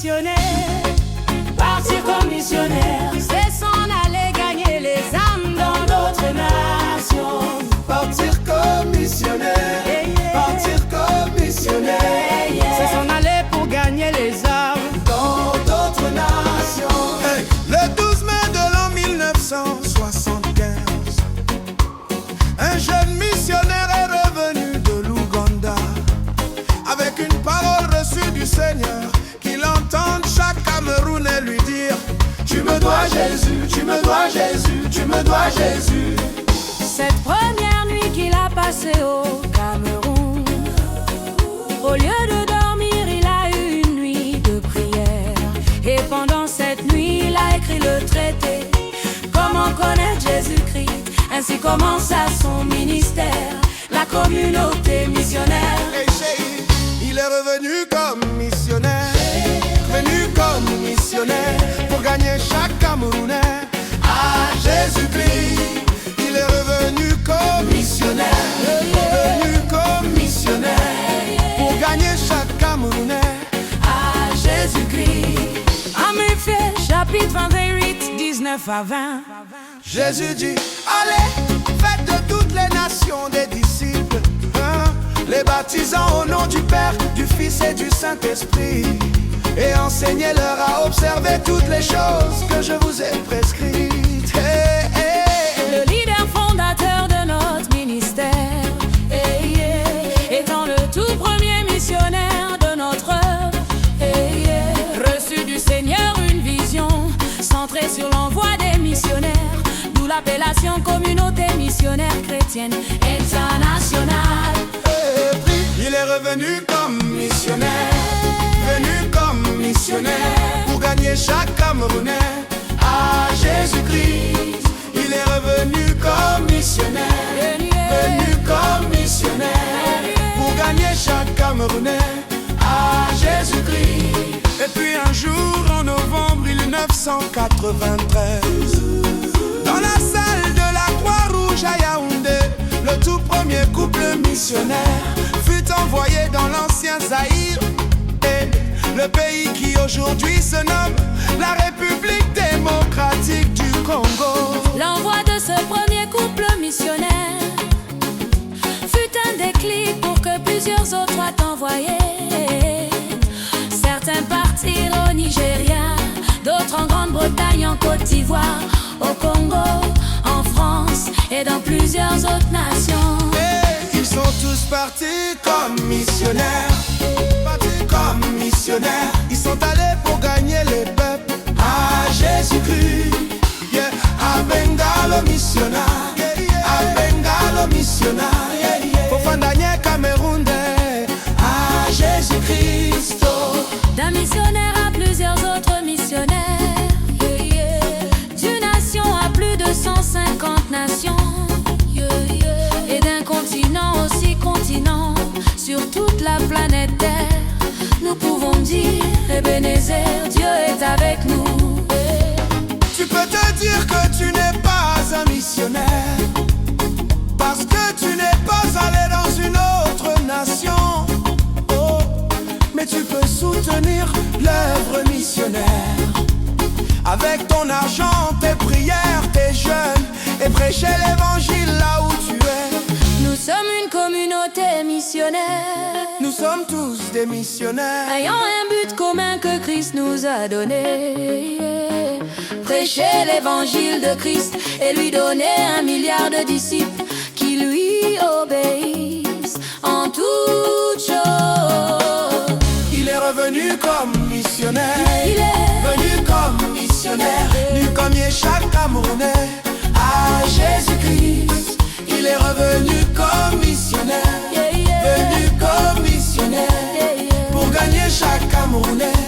missionnaire. Partir comme missionnaire, c'est s'en aller gagner les âmes dans d'autres nations. Partir comme missionnaire, partir comme missionnaire, c'est s'en aller pour gagner les âmes dans d'autres nations. Hey, le 12 mai de l'an 1975, un jeune missionnaire est revenu de l'Ouganda avec une parole reçue du Seigneur, qu'il entende chaque Camerounais lui dire: tu me dois Jésus, tu me dois Jésus, tu me dois Jésus. Cette première nuit qu'il a passée au Cameroun, au lieu de dormir, il a eu une nuit de prière. Et pendant cette nuit, il a écrit le traité: comment connaître Jésus-Christ. Ainsi commença son ministère, la communauté missionnaire. Il est revenu comme missionnaire, venu comme missionnaire, pour gagner chaque Camerounais à Jésus-Christ. Il est revenu comme missionnaire, venu comme missionnaire, pour gagner chaque Camerounais à Jésus-Christ. En Matthieu, chapitre 28, 19 à 20. Jésus dit: allez, faites de toutes les nations des disciples, les baptisant au nom du Père, du Fils et du Saint-Esprit, et enseignez-leur à observer toutes les choses que je vous ai prescrites. Le leader fondateur de notre ministère, étant le tout premier missionnaire de notre œuvre, reçu du Seigneur une vision centrée sur l'envoi des missionnaires, d'où l'appellation communauté missionnaire chrétienne internationale. Il est revenu comme missionnaire, venu comme missionnaire, pour gagner chaque Camerounais à Jésus-Christ. Il est revenu comme missionnaire, venu comme missionnaire, pour gagner chaque Camerounais à Jésus-Christ. Et puis un jour en novembre 1993, dans la salle de la Croix-Rouge à Yaoundé, le tout premier couple missionnaire fut envoyé dans l'ancien Zaïre, et le pays qui aujourd'hui se nomme la République démocratique du Congo. L'envoi de ce premier couple missionnaire fut un déclic pour que plusieurs autres soient envoyés. Certains partirent au Nigeria, d'autres en Grande-Bretagne, en Côte d'Ivoire, au Congo, en France et dans plusieurs autres nations. Ils sont tous partis comme missionnaires, partis comme missionnaires. Ils sont allés pour gagner les peuples à Jésus-Christ. À Bengalo missionnaire, à Bengalo missionnaire, pour Fandanier Cameroun à Jésus-Christ. D'un missionnaire à plusieurs autres missionnaires, d'une nation à plus de 150 nations, et d'un continent aussi continent, sur toute la planète Terre, nous pouvons dire: Ebenezer, Dieu est avec nous. Tu peux te dire que tu n'es pas un missionnaire, parce que tu n'es pas allé dans une autre nation. Oh, mais tu peux soutenir l'œuvre missionnaire avec ton argent, tes prières, tes jeûnes, et prêcher l'évangile là où tu es. Nous sommes une communauté missionnaire. Nous sommes tous des missionnaires, ayant un but commun que Christ nous a donné: prêcher l'évangile de Christ et lui donner 1 milliard de disciples qui lui obéissent en toutes choses. Il est revenu comme missionnaire, Il est venu comme missionnaire, nu comme chaque Camerounais à Jésus-Christ. Il est revenu comme missionnaire, venu comme missionnaire, pour gagner chaque Camerounais